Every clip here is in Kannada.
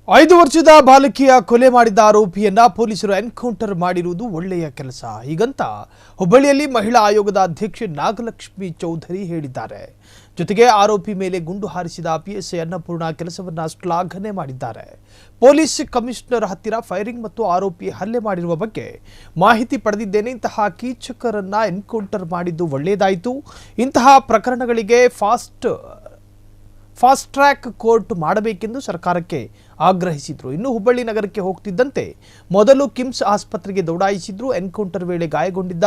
5 ವರ್ಷದ ಬಾಲಕಿಯ ಕೊಲೆ ಮಾಡಿದ ಆರೋಪಿಯನ್ನ ಪೊಲೀಸರು ಎನ್ಕೌಂಟರ್ ಮಾಡಿರುವುದು ಒಳ್ಳೆಯ ಕೆಲಸ ಹೀಗಂತ ಹುಬ್ಬಳ್ಳಿಯಲ್ಲಿ ಮಹಿಳಾ ಆಯೋಗದ ಅಧ್ಯಕ್ಷೆ ನಾಗಲಕ್ಷ್ಮಿ ಚೌಧರಿ ಹೇಳಿದ್ದಾರೆ. ಜೊತೆಗೆ ಆರೋಪಿ ಮೇಲೆ ಗುಂಡು ಹಾರಿಸಿದ ಪಿಎಸ್ಐ ಅನ್ನಪೂರ್ಣ ಕೆಲಸವನ್ನ ಶ್ಲಾಘನೆ ಮಾಡಿದ್ದಾರೆ. ಪೊಲೀಸ್ ಕಮಿಷನರ್ ಹತ್ತಿರ ಫೈರಿಂಗ್ ಮತ್ತು ಆರೋಪಿ ಹಲ್ಲೆ ಮಾಡಿರುವ ಬಗ್ಗೆ ಮಾಹಿತಿ ಪಡೆದಿದ್ದೇನೆ. ಇಂತಹ ಕೀಚಕರನ್ನ ಎನ್ಕೌಂಟರ್ ಮಾಡಿದ್ದು ಒಳ್ಳೆಯದಾಯಿತು. ಇಂತಹ ಪ್ರಕರಣಗಳಿಗೆ ಫಾಸ್ಟ್ ಟ್ರ್ಯಾಕ್ ಕೋರ್ಟ್ ಮಾಡಬೇಕೆಂದು ಸರ್ಕಾರಕ್ಕೆ ಆಗ್ರಹಿಸಿದ್ರು. ಇನ್ನು ಹುಬ್ಬಳ್ಳಿ ನಗರಕ್ಕೆ ಹೋಗ್ತಿದ್ದಂತೆ ಮೊದಲು ಕಿಮ್ಸ್ ಆಸ್ಪತ್ರೆಗೆ ದೌಡಾಯಿಸಿದ್ರು. ಎನ್ಕೌಂಟರ್ ವೇಳೆ ಗಾಯಗೊಂಡಿದ್ದ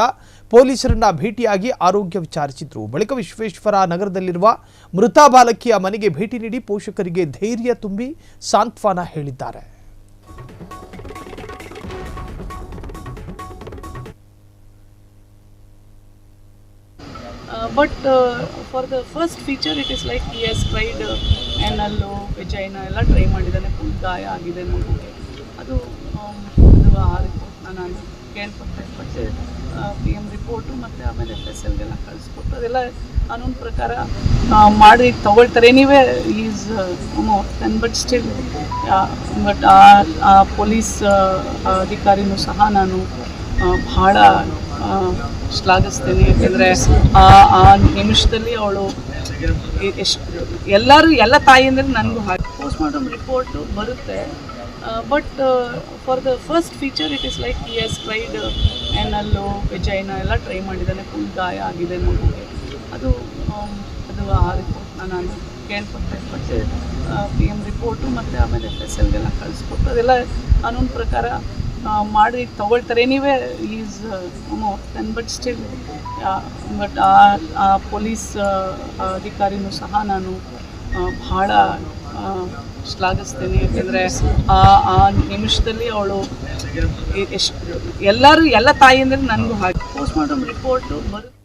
ಪೊಲೀಸರನ್ನ ಭೇಟಿಯಾಗಿ ಆರೋಗ್ಯ ವಿಚಾರಿಸಿದ್ರು. ಬಳಿಕ ವಿಶ್ವೇಶ್ವರ ನಗರದಲ್ಲಿರುವ ಮೃತ ಬಾಲಕಿಯ ಮನೆಗೆ ಭೇಟಿ ನೀಡಿ ಪೋಷಕರಿಗೆ ಧೈರ್ಯ ತುಂಬಿ ಸಾಂತ್ವನ ಹೇಳಿದ್ದಾರೆ. But for the first feature it is like he has tried anal, vagina ಎಲ್ಲ ಟ್ರೈ ಮಾಡಿದ್ದಾನೆ. ಫುಲ್ ಗಾಯ ಆಗಿದೆ ಮಗುಗೆ. ಅದು ಆ ರಿಪೋರ್ಟ್ನ ನಾನು ಕೇಳ್ಪಟ್ಟೆ. ಬಟ್ PM ರಿಪೋರ್ಟು ಮತ್ತು ಆಮೇಲೆ FSLಗೆಲ್ಲ ಕಳಿಸ್ಕೊಟ್ಟು ಅದೆಲ್ಲ ಕಾನೂನು ಪ್ರಕಾರ ಮಾಡಿ ತಗೊಳ್ತಾರೆ. Anyway is but still but ಆ ಪೊಲೀಸ್ ಅಧಿಕಾರಿನೂ ಸಹ ನಾನು ಭಾಳ ಶ್ಲಾಘಿಸ್ತೇನೆ. ಯಾಕೆಂದರೆ ಆ ನಿಮಿಷದಲ್ಲಿ ಅವಳು ಎಲ್ಲ ತಾಯಿಯಂದ್ರೆ ನನಗೂ ಹಾಗೆ ಪೋಸ್ಟ್ಮಾರ್ಟಮ್ ರಿಪೋರ್ಟು ಬರುತ್ತೆ. But for the first feature it is like he has tried anal, vagina ಎಲ್ಲ ಟ್ರೈ ಮಾಡಿದ್ದಾನೆ. ಫುಲ್ ಗಾಯ ಆಗಿದೆ ಮಗುಗೆ. ಅದು ಆ ರಿಪೋರ್ಟ್ನ ನಾನು ಕೇಳ್ಪಟ್ಟೆ. ಬಟ್ PM ರಿಪೋರ್ಟು ಮತ್ತು ಆಮೇಲೆ FSLಗೆಲ್ಲ ಕಳಿಸ್ಕೊಟ್ಟು ಅದೆಲ್ಲ ಕಾನೂನು ಪ್ರಕಾರ ಮಾಡಿ ತಗೊಳ್ತಾರೆ. Anyway is but still but ಆ ಪೊಲೀಸ್ ಅಧಿಕಾರಿನೂ ಸಹ ನಾನು ಭಾಳ ಶ್ಲಾಘಿಸ್ತೇನೆ. ಯಾಕೆಂದರೆ ಆ ನಿಮಿಷದಲ್ಲಿ ಅವಳು ಎಲ್ಲ ತಾಯಿಯಂದ್ರೆ ನನಗೂ ಹಾಗೆ ಪೋಸ್ಟ್ಮಾರ್ಟಮ್ ರಿಪೋರ್ಟು ಬರುತ್ತೆ.